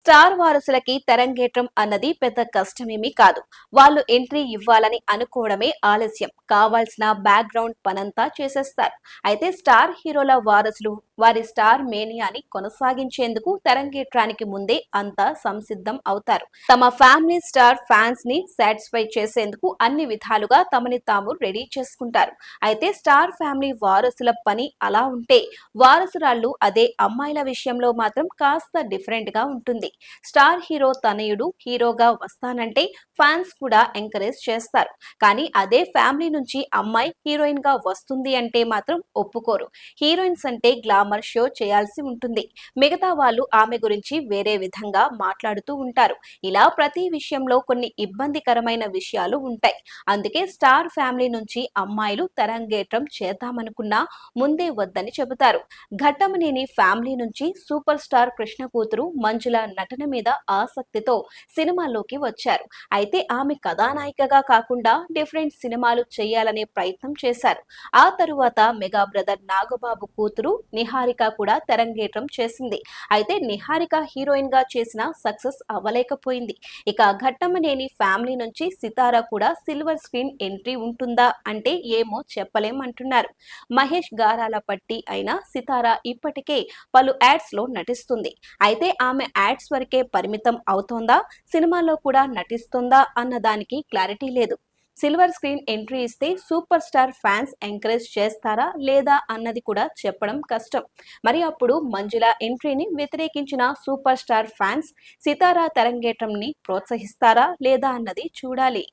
Star వారసులకి తెరంగేట్రం అన్నది పెద్ద కష్టమేమీ కాదు. వాళ్ళు ఎంట్రీ ఇవ్వాలని అనుకోవడమే ఆలస్యం. కావాల్సిన బ్యాక్గ్రౌండ్ పనంతా చేసేస్తారు. అయితే స్టార్ హీరోల వారసులు వారి స్టార్ మేనియాని కొనసాగించేందుకు తెరంగేట్రానికి ముందే అంతా సంసిద్ధం అవుతారు. తమ ఫ్యామిలీ స్టార్ ఫ్యాన్స్ ని సాటిస్ఫై చేసేందుకు అన్ని విధాలుగా తమని తాము రెడీ చేసుకుంటారు. అయితే స్టార్ ఫ్యామిలీ వారసుల పని అలా ఉంటే, వారసురాళ్ళు అదే అమ్మాయిల విషయంలో మాత్రం కాస్త డిఫరెంట్ గా ఉంటుంది. స్టార్ హీరో తనయుడు హీరోగా వస్తానంటే ఫ్యాన్స్ కూడా ఎంకరేజ్ చేస్తారు. కానీ అదే ఫ్యామిలీ నుంచి అమ్మాయి హీరోయిన్ గా వస్తుంది అంటే మాత్రం ఒప్పుకోరు. హీరోయిన్స్ అంటే గ్లామర్ షో చేయాల్సి ఉంటుంది. మిగతా వాళ్ళు ఆమె గురించి వేరే విధంగా మాట్లాడుతూ ఉంటారు. ఇలా ప్రతి విషయంలో కొన్ని ఇబ్బందికరమైన విషయాలు ఉంటాయి. అందుకే స్టార్ ఫ్యామిలీ నుంచి అమ్మాయిలు తెరంగేట్రం చేద్దామనుకున్నా ముందే వద్దని చెబుతారు. ఘట్టమనేని ఫ్యామిలీ నుంచి సూపర్ స్టార్ కృష్ణ కూతురు మంజుల నటన మీద ఆసక్తితో సినిమాల్లోకి వచ్చారు. అయితే ఆమె కథానాయికగా కాకుండా డిఫరెంట్ సినిమాలు చేయాలనే ప్రయత్నం చేశారు. ఆ తరువాత మెగా బ్రదర్ నాగబాబు కూతురు నిహారిక కూడా తెరంగేట్రం చేసింది. అయితే నిహారిక హీరోయిన్ గా చేసిన సక్సెస్ అవ్వలేకపోయింది. ఇక ఘట్టమనేని ఫ్యామిలీ నుంచి సితారా కూడా సిల్వర్ స్క్రీన్ ఎంట్రీ ఉంటుందా అంటే ఏమో చెప్పలేం అంటున్నారు. మహేష్ గారాల పట్టి అయిన సితారా ఇప్పటికే పలు యాడ్స్ లో నటిస్తుంది. అయితే ఆమె యాడ్స్ వరకే పరిమితం అవుతోందా, సినిమాలో కూడా నటిస్తుందా అన్న దానికి క్లారిటీ లేదు. సిల్వర్ స్క్రీన్ ఎంట్రీ ఇస్తే సూపర్ స్టార్ ఫ్యాన్స్ ఎంకరేజ్ చేస్తారా లేదా అన్నది కూడా చెప్పడం కష్టం. మరి అప్పుడు మంజుల ఎంట్రీని వ్యతిరేకించిన సూపర్ స్టార్ ఫ్యాన్స్ సితారా తెరంగేట్రంని ప్రోత్సహిస్తారా లేదా అన్నది చూడాలి.